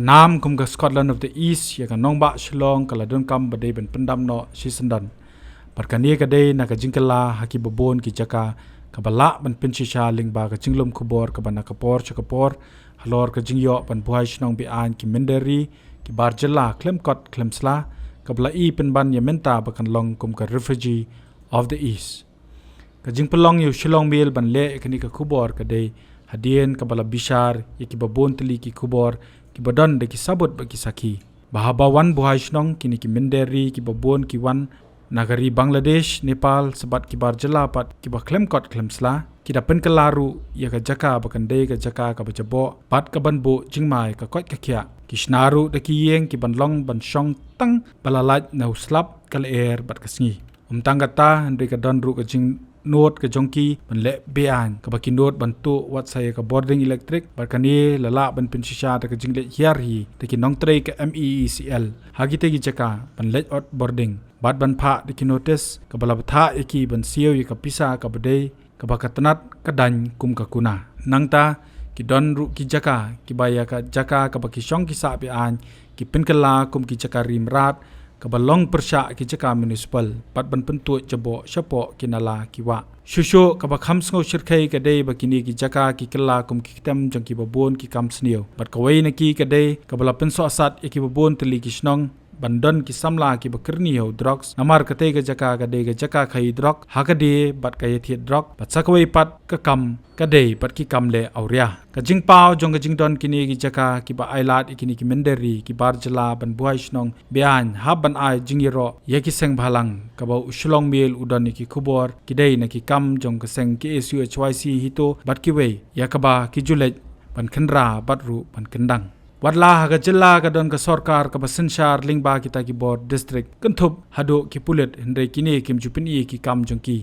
nam kum ka Scotland of the East ya ka nongba Shillong kala don kam badai ban pendam no sisendan parkani kadai na ka jingkala haki babon ki jaka ka bala ban pinchisha lingba ka jinglom kubor ka bana kapor chakapor halor ka jingyo ban Buhai Shnong bi an ki Mynderi ki barjela klemkot klemsla ka bala i pen ban yamenta bakan long kum ka Refugee of the East ka jingpelong yu Shillong Mail ban le kani ka kubor kadai hadien ka bala bishar ki babon teli ki kubor ki badon de ki sabot ba ki saki bahabawan Buhai Shnong kini ki Mynderi ki babon ki wan nagari Bangladesh Nepal sebat ki barjela pat ki ba klemkot klemsla ki da pen kelaru ya ka jaka bakan de ka jaka ka bajabo pat ka ban bo jingmai ka kot ka kya ki shnaru de ki yeng ki ban long ban shong tang balalaj na uslap kal air bat kasngi tangata ndri ka don ru ka jing note ka jongki ban le bean ka baki note bantu wat saya ka boarding electric barkani lala ban pinshisha ta ka jingle hiar hi te ki nong trei ka MECL hagi te gi jaka ban let out boarding bat ban pha de ki notice ka bala tha eki ban sieu ka pisa ka badai ka bakatanat ka dan kum ka kuna nangta ki don ru ki jaka ki baya ka jaka ka baki shong ki sa be an ki pinkala kum ki jaka rimrat ka balong persya ki jaka municipal pat ban pentu jabo syapo kinala kiwa shusho ka ba khamsngo shirkai ka dei bakini ki jaka ki kala kum ki kitam jang ki babon ki kam snio bat ka wei na ki ka dei ka bala penso asat ki babon teli ki Shnong bandon ki samla ki bakrni ho drugs namar ka te ka dei ka jaka khai drug ha ka de bat ka yethi drug bat sakwei pat ka kam ka dei pat ki kam le auria ka jingpao jong ka jingdon kini ki jaka ki ba ailat ikini ki Mynderi ki barjala ban Buhai Shnong bian ha ban ai jingiro ye ki seng bhalang ka ba Shillong Mail udon ki khubor ki dei na ki kam jong ka seng ki SUHYC hito bat ki wei ya ka ba ki julet ban khandra bat ru ban kendang wadla haga jilla ka don ka Sorkar ka basinshar lingba kita ki board district kentup hado ki pulet hindai kini kim jupin i ki kam jongki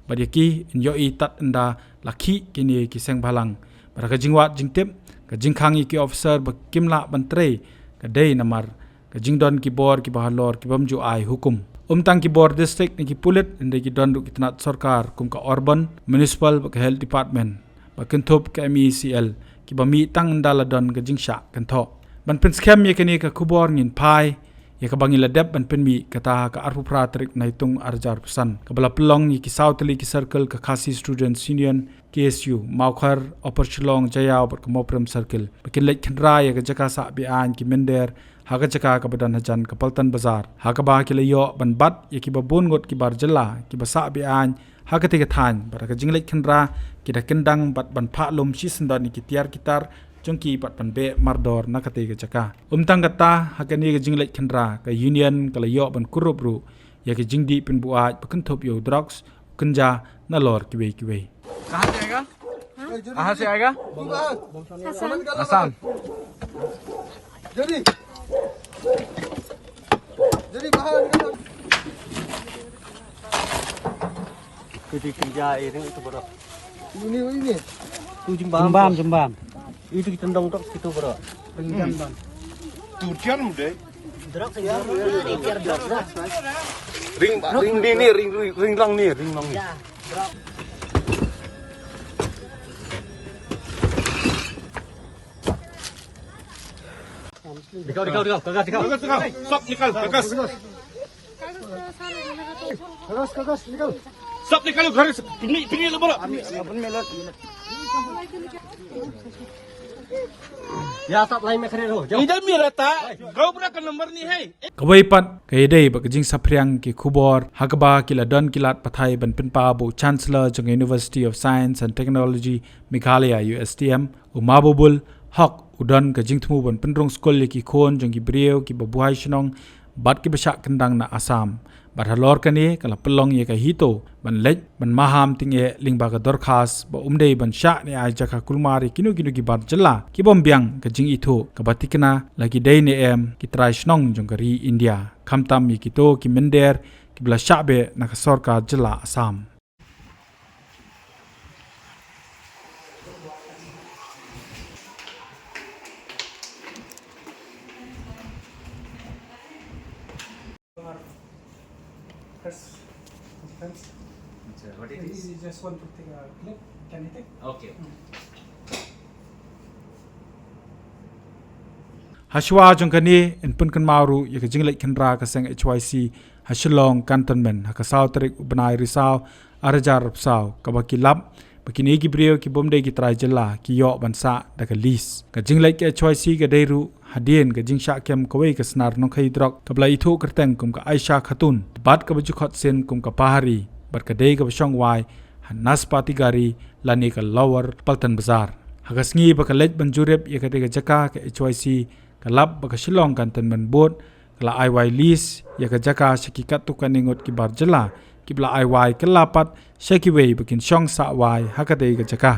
badiki inyo i tat anda lakhi kini ki seng bhalang baraka jingwat jingtep ka jingkhangi ki officer ba kimla bantre ka dei namar ka jingdon ki board ki bahalor ki bamju ai hukum tang ki board district ni ki pulet hindai ki don ki tanat Sorkar kum ka urban municipal ba ka health department ba kentup ka MECL ki bami tang ndala don ka jingsha kan tho ban pen scam ye kani ka kubor ngin pai ye ka bangila dep ban pen mi kata ka arpu pratrik naitung arjar pusan ka bala pelong ye ki southly ki circle ka khasi students union KSU Maukhar Upper Shillong Jaya ber ka Moprem circle bikin lek khandra ye ka jaka sa bi an ki Mynder haga jaka ka badan hajan ka Paltan bazar haga ba ki leyo ban bat ye ki babon got ki barjala ki basa bi an haga te ka than bar ka jinglek khandra ki da kendang bat ban pha lom si sandan ki tiar kitar jongki pat pan be mardor nakate ga jaka tang kata hakani ga jinglek khandra ka union kala yo ban kurubru ya ga jingdi pin buaj pakan thop yo drugs kunja na lor kiwe कहाँ से आएगा आसाम जल्दी जल्दी बाहर निकलो kita kerja ini itu bro ini tu jembam itu kita tendang tok situ bro ringgan bang tujuan muda drop ring lang ni Dikau. Stop, nikal, kagas. Kagas, nikal. Stop, nikal, garis. Pingi lo bola. Ya, stop lain me kare ro. Idal mi rata. Kau pura ka number ni hai. Kawai pat kaidei bakjing sapriang ki khubor hakba kila don kilat pathai ban pinpa bo chancellor jong University of Science and Technology Meghalaya USTM umabobul hak udon ka jingthmu ban penrong skol ki khon jong ki breu ki Buhai Shnong bat ki besha kendang na Assam bat halor kani kala pelong ye ka hito ban lej ban maham tinge lingba ka dorkhas ba umdei ban sha ni ai jaka kulmari kinu ki bar jalla ki bombyang ka jing itho ka batikna lagi dei ne em ki trai Shnong jong ka ri India khamtam mi ki to ki Mynder ki bla shabe na ka Sorkar jalla Assam What it is? You just want to take a clip. Can you take? Okay. Hashwa jong kani en pun kan maru ya ka jinglek kendra ka seng HYC ha Shillong cantonment ha ka sautrik ubnai risau arajar sau ka bakilap bakini ki brio ki bomde ki trai jela ki yo bansa da ka lis ka jinglek HYC ka deiru hadien ka jingsha kem ka wei ka snar nong khai drok ka bla ithu kerteng kum ka Aisha Khatun bat ka bujukhat sen kum ka pahari bar ka dei ka bashong wai naspati gari lani ka lower Paltan Bazar hagasngi baka lej banjurep ya ka de ka jaka ka HYC kalap baka Shillong cantonment board kala IY list ya ka jaka syakikat tu kaningot ki barjela ki bla IY kelapat syakiwei bakin syong sa wai hakate ka jaka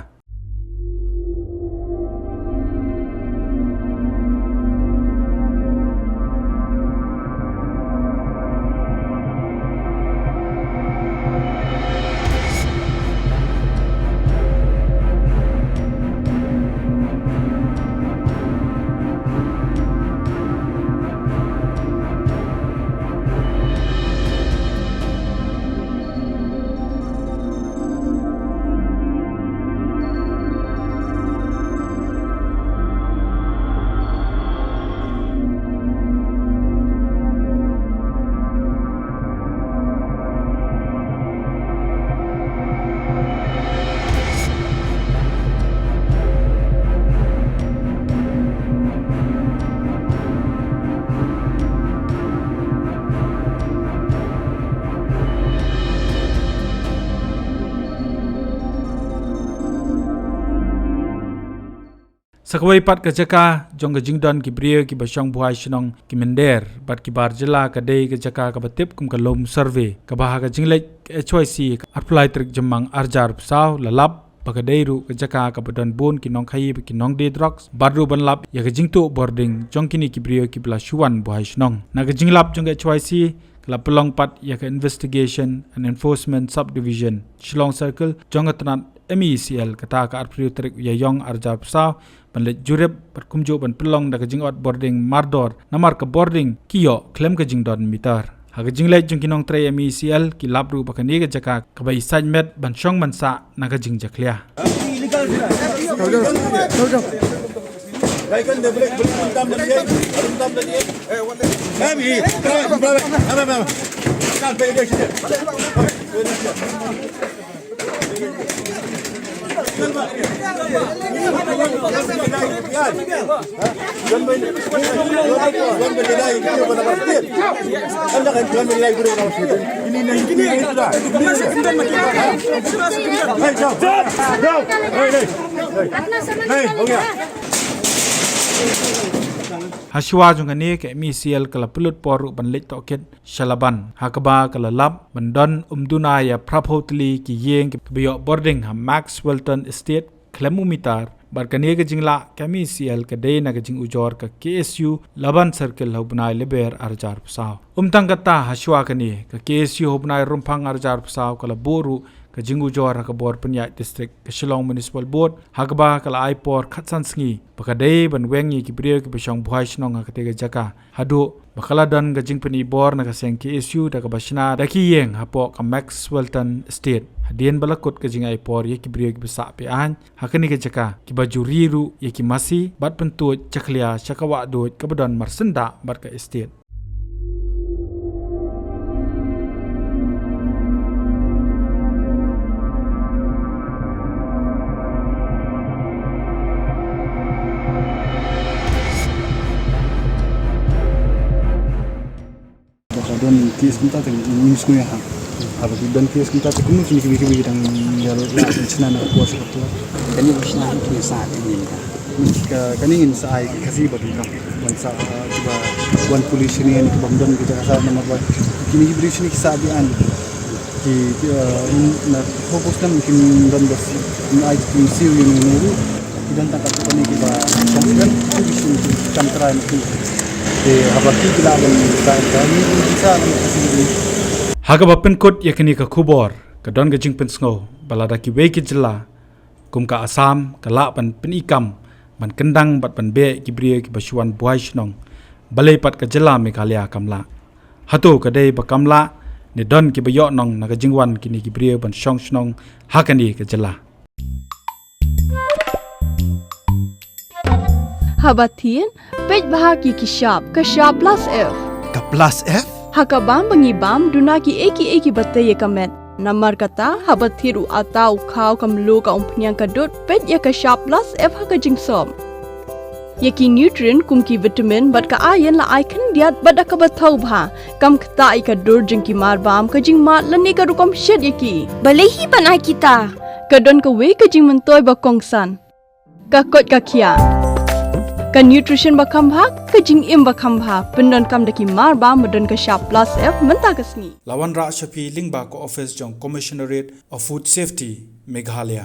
Sakwai pat ka jaka jong ka jingdon ki brio ki basyong Buhai Shnong ki Mynder bat ki barjela Kadei ka jaka ka batip kum ka lom survey ka baha ka jinglek HYC apply trik jemang arjar psau lalap bakadeiru ka jaka ka badan bon ki nong khai ki nong de drugs badru banlap ya ka jingtu boarding jong kini ki brio ki bla shuan Buhai Shnong na ka jinglap jong ka HYC kala pelong pat ya ka investigation and enforcement subdivision Shillong circle jong ka tanat MECL kata ka arprio trik ya yong arjar psau panlet jurep perkumjo ban pelong da kajing out boarding mardor namar ka boarding kiyo klem kajing don meter ha kajing let jung kinong tray MECL ki labru bakani ka jaka ka bai sajmet ban shong mansa na kajing jaklia Hashwa jungane ke MECL kala pulut poru banlet toket shalaban hakaba kala lab bandon umduna ya prapotli ki yeng ke biyo boarding ha Max Welton Estate klemumitar barkane ke jingla ke MECL Kadei na ke jing ujor ka KSU laban circle hobnai leber arjar psau tang kata hashwa kane ka KSU hobnai rumpang arjar psau kala boru ka jingu jor ka bor penyat district ka Shillong Municipal Board hagba kala aipor khatsan sngi bakadei ban wengi ki brio ki bashong Buhai Shnong ka tega jaka hadu bakala dan ka jing peni bor na ka seng KSU da ka bashna da ki yeng hapo ka Max Welton Estate hadien balakut ka jing aipor ye ki brio ki basa pe an hakani ka jaka ki bajuriru ye ki masi bat pentu chaklia chakawa do ka badon marsenda bat ka estate dan kes kita tadi news ko ya apa dan kes kita tadi kung kini dang yal la china na ko sa to kani usna ni sa ni kaningin sa ay kasi ba dito man sa diba one police ni ko bamdon kita sa na magwa kini bridge ni sa dian ki na focus na kin dan bas ay kin siu ni nuru dan tak ko ni ba sangkan bisi kamtra ni habaki bila kami bisa kasih hagaba penkut yakni ka khubor ka don ga jingpen sngo balada ki we ki jilla kum ka asam ka la ban penikam ban kendang bat ban be ki brie ki bashwan Buhai Shnong balei pat ka jilla Meghalaya kamla hatu Kadei ba kamla ne don ki bayo nong na ka jingwan kini ki brie ban shong Shnong hakani ka jilla Habatin, pej bahaki ki sharp plus F. Ka plus F? Hakabam bangibam dunaki eki bataya kamet. Namar kata habathiru atau kau kamlu ka umpnyang kadut pej ya ka sharp plus F haka jingsom. Yaki nutrient kumki vitamin bat ka iron la icon diat bat ka bathau bha kam khta I ka dur jingki mar bam ka jing mat lani ka rukom shed yaki. Balei hi banai kita. Kadon ka we ka jing mentoy ba kongsan. Ka kot ka kia. Ka nutrition ba kambha ka jing im ba kambha pendon kam daki mar bam madon ka sharp plus F menta ka sngi. Lawan Ra Shafi Lingba ko office jong Commissionerate of Food Safety Meghalaya.